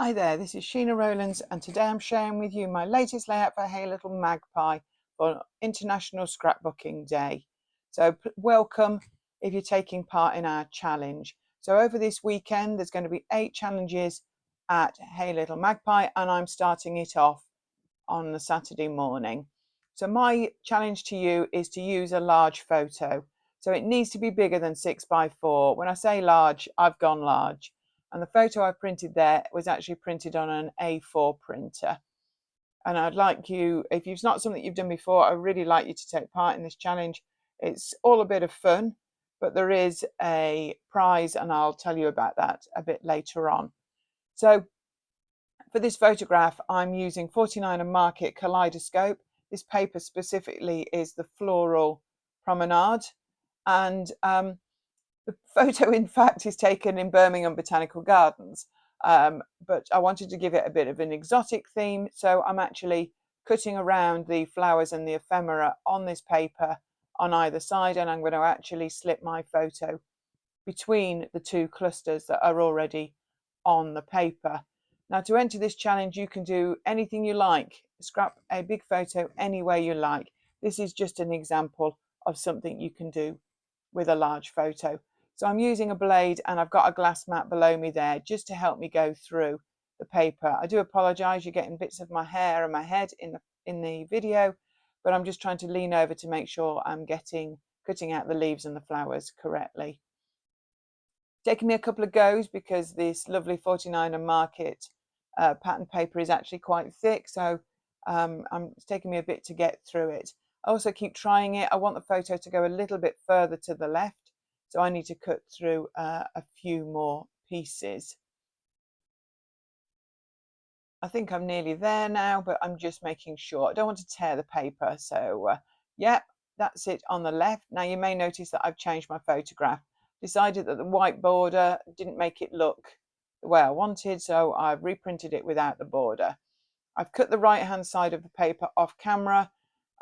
Hi there, this is Sheena Rowlands and today I'm sharing with you my latest layout for Hey Little Magpie for International Scrapbooking Day. So welcome if you're taking part in our challenge. So over this weekend there's going to be 8 challenges at Hey Little Magpie and I'm starting it off on the Saturday morning. So my challenge to you is to use a large photo. So it needs to be bigger than 6x4. When I say large, I've gone large. And the photo I printed there was actually printed on an A4 printer. And I'd like you, if it's not something you've done before, I'd really like you to take part in this challenge. It's all a bit of fun, but there is a prize and I'll tell you about that a bit later on. So for this photograph, I'm using 49 and Market Kaleidoscope. This paper specifically is the Floral Promenade. And the photo, in fact, is taken in Birmingham Botanical Gardens, but I wanted to give it a bit of an exotic theme, so I'm actually cutting around the flowers and the ephemera on this paper on either side, and I'm going to actually slip my photo between the 2 clusters that are already on the paper. Now, to enter this challenge, you can do anything you like. Scrap a big photo any way you like. This is just an example of something you can do with a large photo. So I'm using a blade and I've got a glass mat below me there just to help me go through the paper. I do apologise, you're getting bits of my hair and my head in the video, but I'm just trying to lean over to make sure I'm cutting out the leaves and the flowers correctly. Taking me a couple of goes because this lovely 49 and Market pattern paper is actually quite thick, so it's taking me a bit to get through it. I also keep trying it. I want the photo to go a little bit further to the left, so I need to cut through a few more pieces. I think I'm nearly there now, but I'm just making sure. I don't want to tear the paper, so yeah, that's it on the left. Now you may notice that I've changed my photograph. Decided that the white border didn't make it look the way I wanted, so I've reprinted it without the border. I've cut the right hand side of the paper off camera,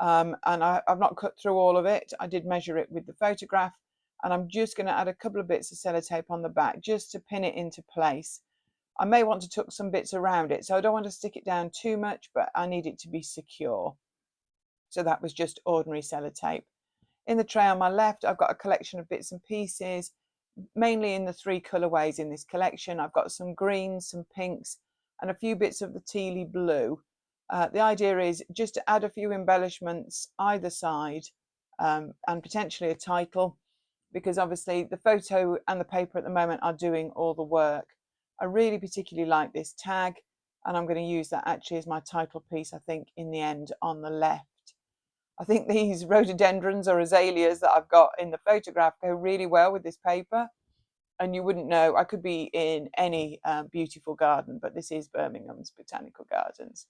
and I've not cut through all of it. I did measure it with the photograph, and I'm just going to add a couple of bits of sellotape on the back just to pin it into place. I may want to tuck some bits around it, so I don't want to stick it down too much, but I need it to be secure. So that was just ordinary sellotape. In the tray on my left, I've got a collection of bits and pieces, mainly in the 3 colourways in this collection. I've got some greens, some pinks, and a few bits of the tealy blue. The idea is just to add a few embellishments either side, and potentially a title, because obviously the photo and the paper at the moment are doing all the work. I really particularly like this tag, and I'm going to use that actually as my title piece, I think, in the end on the left. I think these rhododendrons or azaleas that I've got in the photograph go really well with this paper. And you wouldn't know, I could be in any beautiful garden, but this is Birmingham's Botanical Gardens.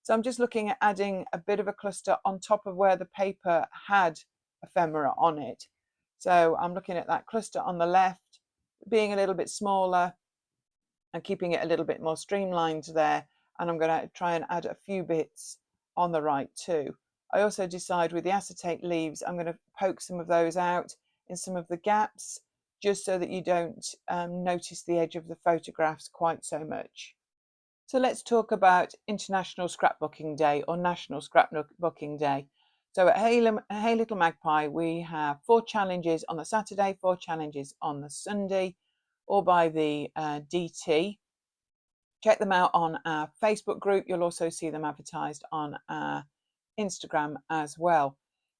So I'm just looking at adding a bit of a cluster on top of where the paper had ephemera on it. So I'm looking at that cluster on the left, being a little bit smaller and keeping it a little bit more streamlined there. And I'm going to try and add a few bits on the right too. I also decide with the acetate leaves, I'm going to poke some of those out in some of the gaps, just so that you don't notice the edge of the photographs quite so much. So let's talk about International Scrapbooking Day or National Scrapbooking Day. So at Hey Little Magpie, we have 4 challenges on the Saturday, 4 challenges on the Sunday, all by the DT. Check them out on our Facebook group. You'll also see them advertised on our Instagram as well.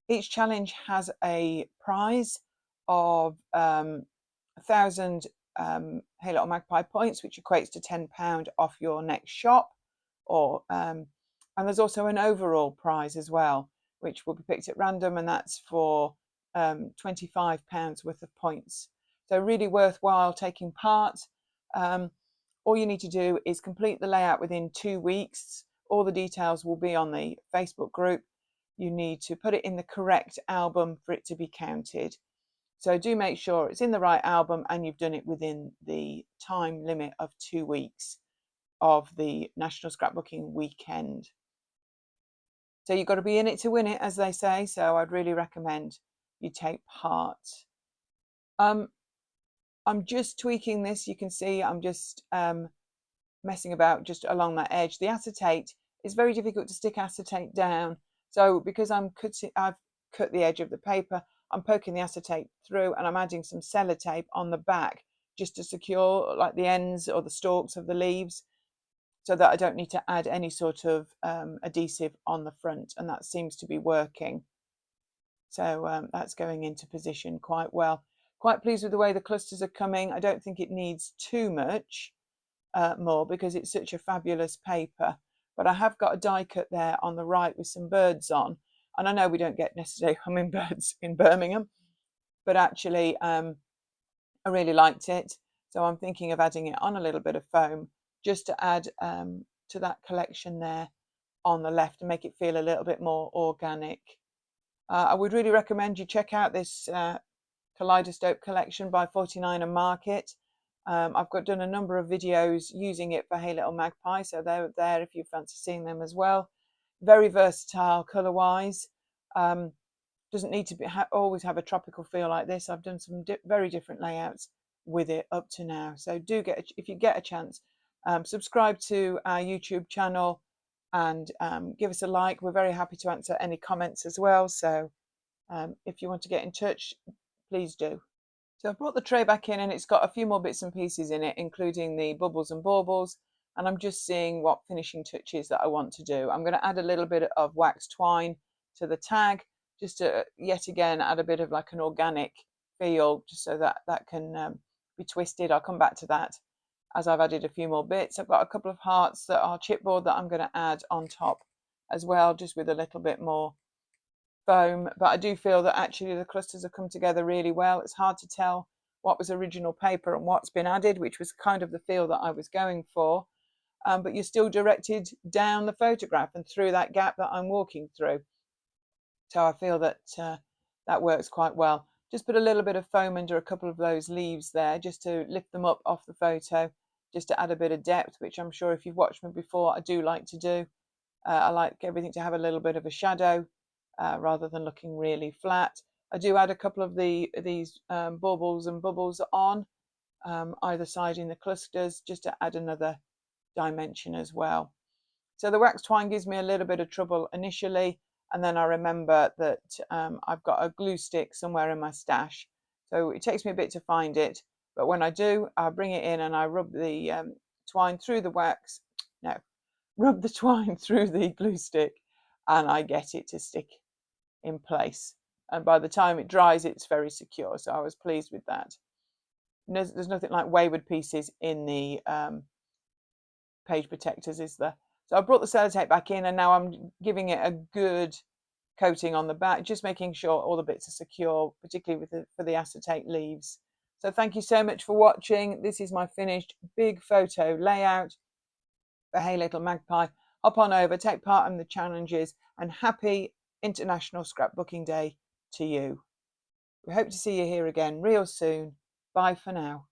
Each challenge has a prize of 1,000 Hey Little Magpie points, which equates to £10 off your next shop. And there's also an overall prize as well, which will be picked at random, and that's for £25 worth of points. So really worthwhile taking part. All you need to do is complete the layout within 2 weeks. All the details will be on the Facebook group. You need to put it in the correct album for it to be counted. So do make sure it's in the right album and you've done it within the time limit of 2 weeks of the National Scrapbooking Weekend. So you've got to be in it to win it, as they say. So I'd really recommend you take part. I'm just tweaking this. You can see I'm just messing about just along that edge. The acetate is very difficult to stick acetate down. So because I've cut the edge of the paper, I'm poking the acetate through and I'm adding some sellotape on the back just to secure like the ends or the stalks of the leaves, so that I don't need to add any sort of adhesive on the front, and that seems to be working. So that's going into position quite well. Quite pleased with the way the clusters are coming. I don't think it needs too much more because it's such a fabulous paper. But I have got a die cut there on the right with some birds on. And I know we don't get necessarily hummingbirds in Birmingham, but actually I really liked it. So I'm thinking of adding it on a little bit of foam just to add to that collection there on the left and make it feel a little bit more organic. I would really recommend you check out this Kaleidoscope collection by 49 and Market. I've done a number of videos using it for Hey Little Magpie, so they're there if you fancy seeing them as well. Very versatile colour wise. Doesn't need to be always have a tropical feel like this. I've done some very different layouts with it up to now. So do if you get a chance, subscribe to our YouTube channel and give us a like. We're very happy to answer any comments as well. So if you want to get in touch, please do. So I've brought the tray back in and it's got a few more bits and pieces in it, including the bubbles and baubles. And I'm just seeing what finishing touches that I want to do. I'm going to add a little bit of wax twine to the tag, just to yet again add a bit of like an organic feel, just so that that can be twisted. I'll come back to that as I've added a few more bits. I've got a couple of hearts that are chipboard that I'm going to add on top as well, just with a little bit more foam. But I do feel that actually the clusters have come together really well. It's hard to tell what was original paper and what's been added, which was kind of the feel that I was going for. But you're still directed down the photograph and through that gap that I'm walking through. So I feel that that works quite well. Just put a little bit of foam under a couple of those leaves there, just to lift them up off the photo, just to add a bit of depth, which I'm sure if you've watched me before, I do like to do. I like everything to have a little bit of a shadow rather than looking really flat. I do add a couple of these baubles and bubbles on either side in the clusters, just to add another dimension as well. So the wax twine gives me a little bit of trouble initially, and then I remember that I've got a glue stick somewhere in my stash, so it takes me a bit to find it, but when I do, I bring it in and I rub the twine through the wax, no, rub the twine through the glue stick, and I get it to stick in place. And by the time it dries, it's very secure, so I was pleased with that. There's nothing like wayward pieces in the page protectors, is there? So I brought the sellotape back in and now I'm giving it a good coating on the back, just making sure all the bits are secure, particularly for the acetate leaves. So thank you so much for watching. This is my finished big photo layout for Hey Little Magpie. Hop on over, take part in the challenges, and happy International Scrapbooking Day to you. We hope to see you here again real soon. Bye for now.